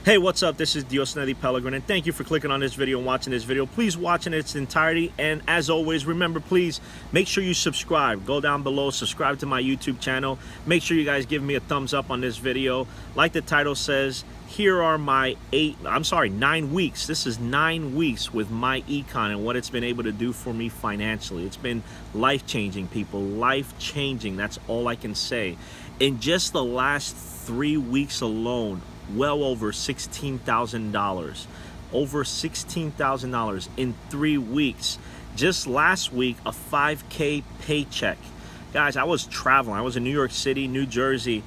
Hey, what's up? This is Diosnedy Pelegrin, and thank you for clicking on this video and watching this video. Please watch in its entirety, and as always, remember, please make sure you subscribe. Go down below, subscribe to my YouTube channel. Make sure you guys give me a thumbs up on this video. Like the title says, here are my 9 weeks. This is 9 weeks with myEcon and what it's been able to do for me financially. It's been life-changing, people, life-changing. That's all I can say. In just the last 3 weeks alone, well over $16,000. Over $16,000 in 3 weeks. Just last week, a 5K paycheck. Guys, I was traveling. I was in New York City, New Jersey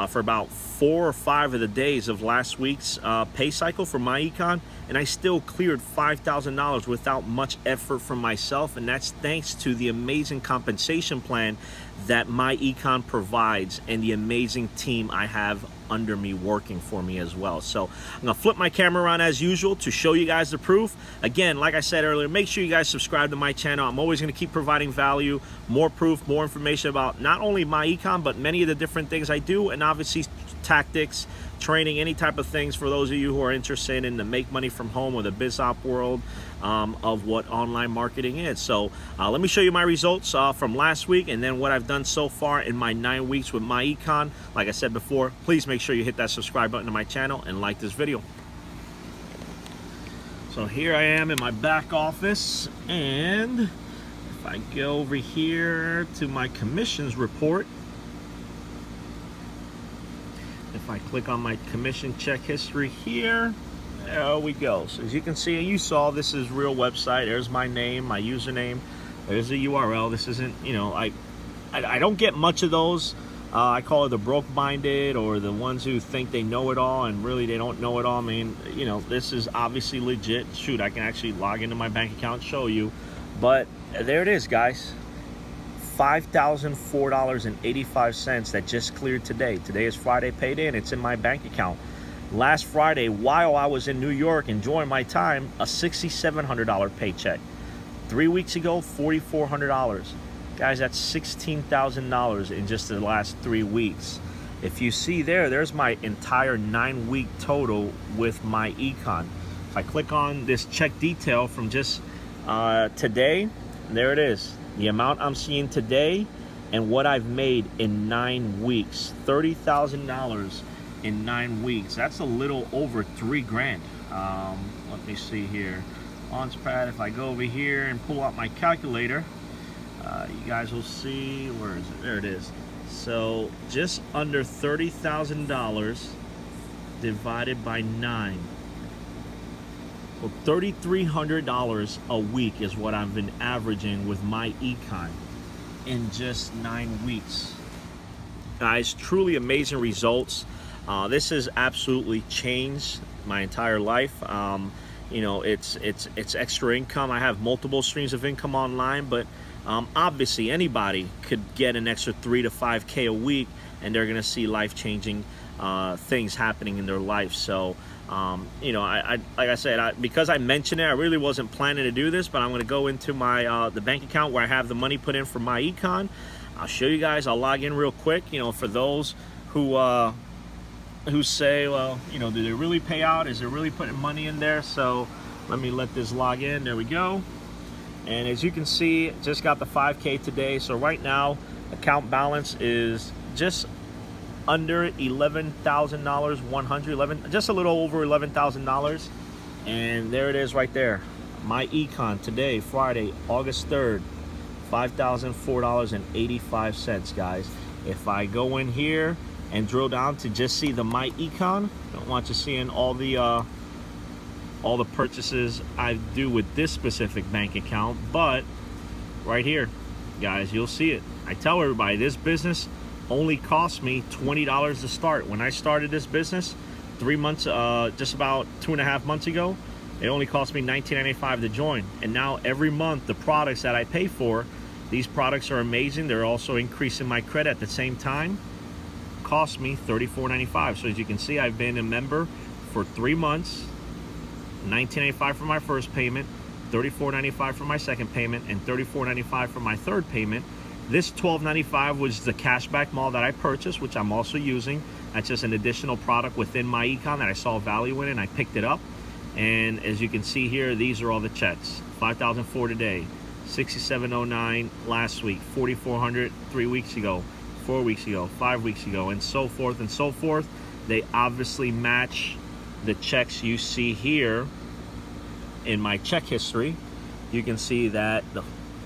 for about 4 or 5 of the days of last week's pay cycle for myEcon, and I still cleared $5,000 without much effort from myself, and that's thanks to the amazing compensation plan that myEcon provides and the amazing team I have under me working for me as well. So I'm gonna flip my camera around as usual to show you guys the proof. Again, like I said earlier, make sure you guys subscribe to my channel. I'm always gonna keep providing value, more proof, more information about not only myEcon, but many of the different things I do, and obviously tactics, training, any type of things for those of you who are interested in the make money from home or the biz op world of what online marketing is. So let me show you my results from last week and then what I've done so far in my 9 weeks with myEcon. Like I said before, please make sure you hit that subscribe button to my channel and like this video. So here I am in my back office, and if I go over here to my commissions report, if I click on my commission check history here, there we go. So as you can see, and you saw, this is real website. There's my name, my username. There's the URL. This isn't, you know, I don't get much of those. I call it the broke-minded, or the ones who think they know it all and really they don't know it all. I mean, you know, this is obviously legit. Shoot, I can actually log into my bank account and show you. But there it is, guys. $5,004.85 that just cleared today. Today is Friday payday, and it's in my bank account. Last Friday, while I was in New York enjoying my time, a $6,700 paycheck. 3 weeks ago, $4,400. Guys, that's $16,000 in just the last 3 weeks. If you see there's my entire 9-week total with myEcon. If I click on this check detail from just today, there it is. The amount I'm seeing today and what I've made in 9 weeks. $30,000 in 9 weeks. That's a little over 3 grand. Let me see here. Launchpad, if I go over here and pull out my calculator, you guys will see, where is it? There it is. So just under $30,000 divided by 9. Well, $3,300 a week is what I've been averaging with myEcon in just 9 weeks. Guys, truly amazing results. This has absolutely changed my entire life. You know, it's extra income. I have multiple streams of income online, but obviously anybody could get an extra 3 to 5K a week, and they're gonna see life-changing things happening in their life. So you know, like I said, because I mentioned it, I really wasn't planning to do this, but I'm going to go into my the bank account where I have the money put in for myEcon. I'll show you guys. I'll log in real quick. You know, for those who say, well, you know, did it really pay out? Is it really putting money in there? So let me let this log in. There we go. And as you can see, just got the 5K today. So right now, account balance is just under $11,000, just a little over $11,000, and there it is right there. myEcon today, Friday, August 3rd, $5,004.85, guys. If I go in here and drill down to just see the myEcon, don't want you seeing all the purchases I do with this specific bank account, but right here, guys, you'll see it. I tell everybody, this business only cost me $20 to start. When I started this business 3 months, just about 2.5 months ago, it only cost me $19.95 to join. And now every month, the products that I pay for, these products are amazing. They're also increasing my credit at the same time. Cost me $34.95. So as you can see, I've been a member for 3 months. $19.95 for my first payment, $34.95 for my second payment, and $34.95 for my third payment. This $12.95 was the cashback mall that I purchased, which I'm also using. That's just an additional product within myEcon that I saw value in and I picked it up. And as you can see here, these are all the checks. 5,004 today, 6,709 last week, 4,400 3 weeks ago, 4 weeks ago, 5 weeks ago, and so forth and so forth. They obviously match the checks you see here in my check history. You can see that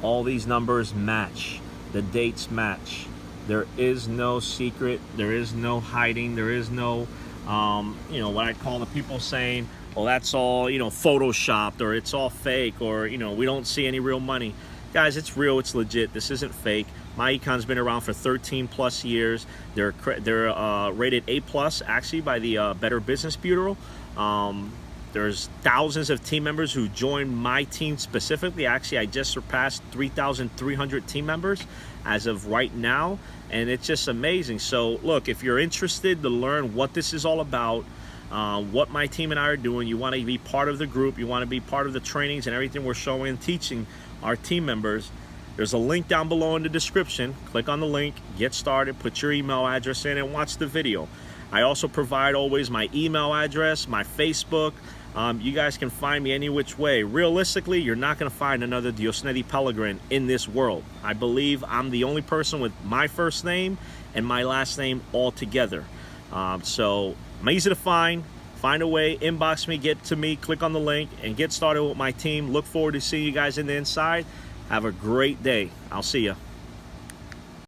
all these numbers match. The dates match. There is no secret. There is no hiding. There is no, you know, what I call the people saying, well, that's all, you know, photoshopped, or it's all fake, or, you know, we don't see any real money. Guys, it's real. It's legit. This isn't fake. myEcon's been around for 13 plus years. They're rated A+ actually by the Better Business Bureau. There's thousands of team members who joined my team specifically. Actually, I just surpassed 3,300 team members as of right now, and it's just amazing. So look, if you're interested to learn what this is all about, what my team and I are doing, you want to be part of the group, you want to be part of the trainings and everything we're showing and teaching our team members, there's a link down below in the description. Click on the link, get started, put your email address in, and watch the video. I also provide always my email address, my Facebook. You guys can find me any which way. Realistically, you're not going to find another Diosnedy Pelegrin in this world. I believe I'm the only person with my first name and my last name all together. So I'm easy to find. Find a way, inbox me, get to me, click on the link, and get started with my team. Look forward to seeing you guys in the inside. Have a great day. I'll see you.